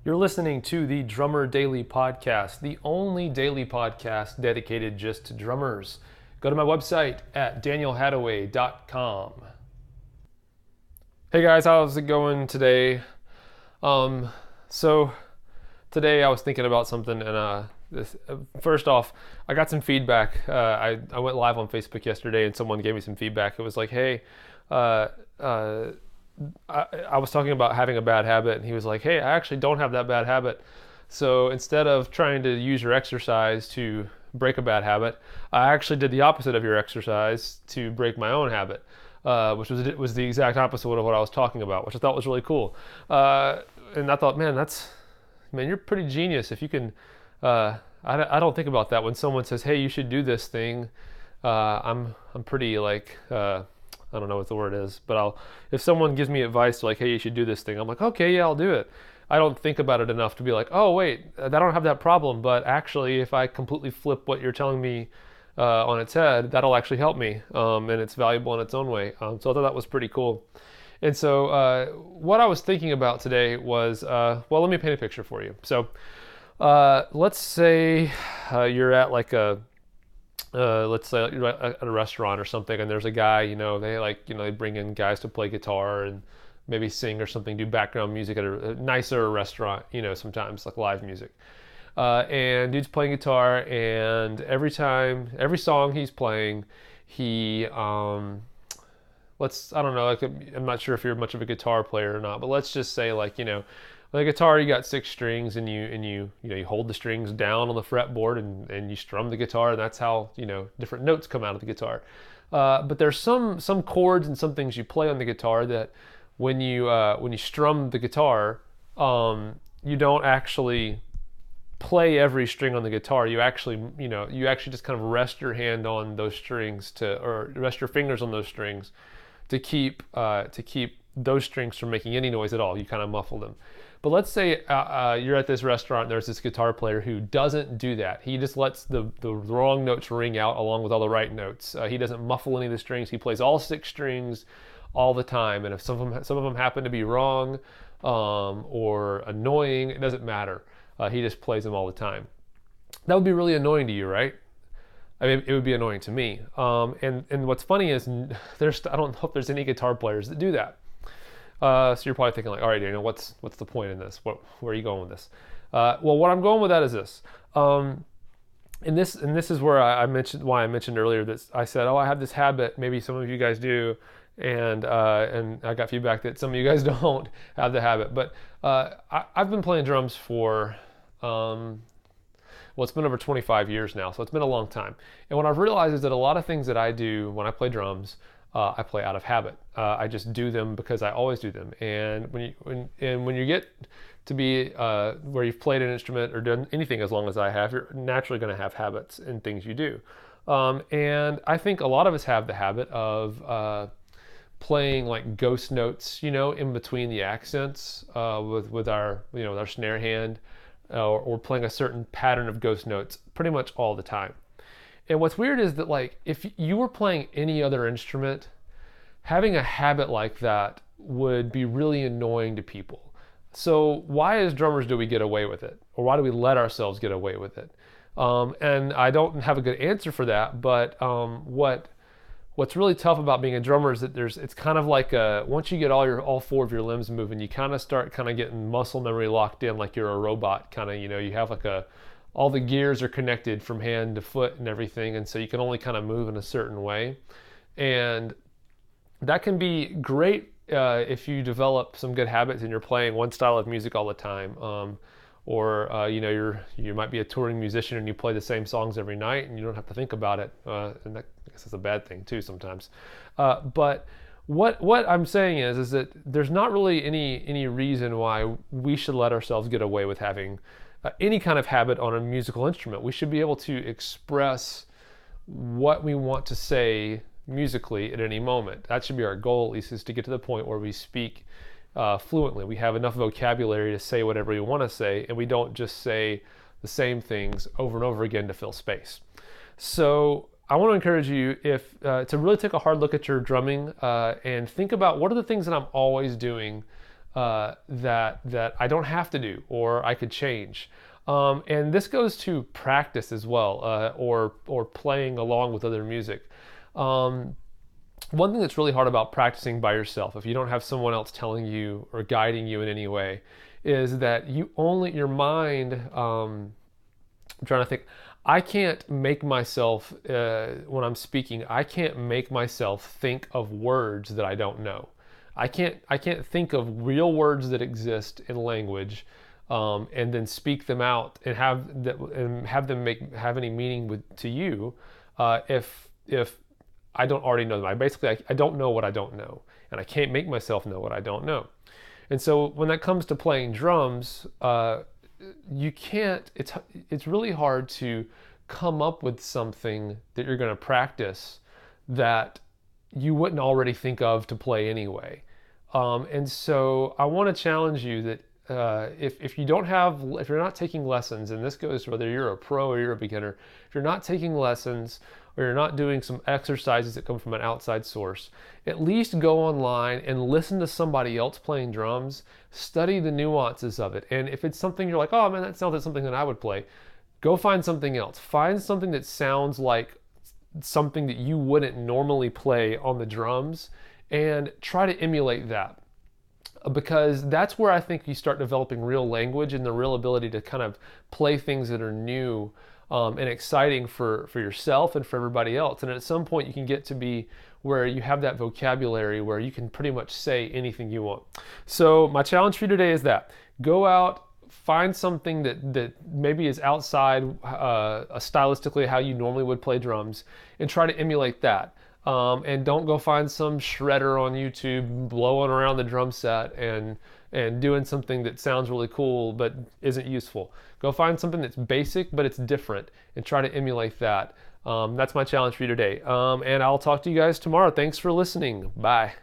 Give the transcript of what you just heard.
You're listening to the Drummer Daily Podcast, the only daily podcast dedicated just to drummers. Go to my website at danielhadaway.com. Hey guys, how's it going today? So today I was thinking about something, and first off, I got some feedback. I went live on Facebook yesterday, and someone gave me some feedback. It was like, hey, I was talking about having a bad habit, and he was like, hey, I actually don't have that bad habit. So instead of trying to use your exercise to break a bad habit, I actually did the opposite of your exercise to break my own habit, which was the exact opposite of what I was talking about, which I thought was really cool. And I thought, man, you're pretty genius if you can. I don't think about that when someone says, hey, you should do this thing. I'm pretty like. I don't know what the word is, but if someone gives me advice like, hey, you should do this thing, I'm like, okay, yeah, I'll do it. I don't think about it enough to be like, oh, wait, I don't have that problem, but actually, if I completely flip what you're telling me on its head, that'll actually help me, and it's valuable in its own way. So I thought that was pretty cool. And so what I was thinking about today was, well, let me paint a picture for you. So let's say you're at like let's say you're at a restaurant or something, and there's a guy, they bring in guys to play guitar and maybe sing or something, do background music at a nicer restaurant, sometimes like live music. And dude's playing guitar, and every song he's playing, I don't know, I'm not sure if you're much of a guitar player or not, but let's just say the guitar, you got 6 strings, and you hold the strings down on the fretboard, and you strum the guitar, and that's how different notes come out of the guitar. But there's some chords and some things you play on the guitar that when you strum the guitar, you don't actually play every string on the guitar. You actually just kind of rest your hand on those strings or rest your fingers on those strings to keep those strings from making any noise at all. You kind of muffle them. But let's say you're at this restaurant and there's this guitar player who doesn't do that. He just lets the wrong notes ring out along with all the right notes. He doesn't muffle any of the strings. He plays all 6 strings all the time. And if some of them happen to be wrong or annoying, it doesn't matter. He just plays them all the time. That would be really annoying to you, right? I mean, it would be annoying to me. And what's funny is I don't know if there's any guitar players that do that. So you're probably thinking like, all right, Daniel, what's the point in this? Where are you going with this? Well, what I'm going with that is this. And this is where I mentioned earlier that I said, oh, I have this habit. Maybe some of you guys do, and I got feedback that some of you guys don't have the habit. But I've been playing drums for it's been over 25 years now, so it's been a long time. And what I've realized is that a lot of things that I do when I play drums, I play out of habit. I just do them because I always do them. And when you get to be where you've played an instrument or done anything as long as I have, you're naturally going to have habits in things you do. And I think a lot of us have the habit of playing like ghost notes, in between the accents with our snare hand, or playing a certain pattern of ghost notes pretty much all the time. And what's weird is that, like, if you were playing any other instrument, having a habit like that would be really annoying to people. So why as drummers do we get away with it? Or why do we let ourselves get away with it? And I don't have a good answer for that, but what's really tough about being a drummer is that it's kind of like once you get all 4 of your limbs moving, you kind of start getting muscle memory locked in, like you're a robot, kind of, you have like all the gears are connected from hand to foot and everything, and so you can only kind of move in a certain way. And that can be great if you develop some good habits and you're playing one style of music all the time. Or you might be a touring musician and you play the same songs every night and you don't have to think about it. And that, I guess that's a bad thing too sometimes. But what I'm saying is that there's not really any reason why we should let ourselves get away with having any kind of habit on a musical instrument. We should be able to express what we want to say musically at any moment. That should be our goal, at least, is to get to the point where we speak fluently. We have enough vocabulary to say whatever we want to say, and we don't just say the same things over and over again to fill space. So I want to encourage you to really take a hard look at your drumming and think about what are the things that I'm always doing that I don't have to do or I could change. And this goes to practice as well, or playing along with other music. One thing that's really hard about practicing by yourself, if you don't have someone else telling you or guiding you in any way, is that your mind. I'm trying to think. I can't make myself, when I'm speaking, I can't make myself think of words that I don't know. I can't think of real words that exist in language, and then speak them out and have them have any meaning to you, if I don't already know them. I don't know what I don't know, and I can't make myself know what I don't know. And so when that comes to playing drums, you can't. It's really hard to come up with something that you're going to practice that you wouldn't already think of to play anyway. And so I want to challenge you that if you're not taking lessons, and this goes whether you're a pro or you're a beginner, if you're not taking lessons or you're not doing some exercises that come from an outside source, at least go online and listen to somebody else playing drums, study the nuances of it. And if it's something you're like, oh man, that sounds like something that I would play, go find something else. Find something that sounds like something that you wouldn't normally play on the drums and try to emulate that. Because that's where I think you start developing real language and the real ability to kind of play things that are new, and exciting for yourself and for everybody else. And at some point you can get to be where you have that vocabulary where you can pretty much say anything you want. So my challenge for you today is that go out, find something that maybe is outside stylistically how you normally would play drums, and try to emulate that. And don't go find some shredder on YouTube blowing around the drum set and doing something that sounds really cool but isn't useful. Go find something that's basic but it's different and try to emulate that. That's my challenge for you today. And I'll talk to you guys tomorrow. Thanks for listening. Bye.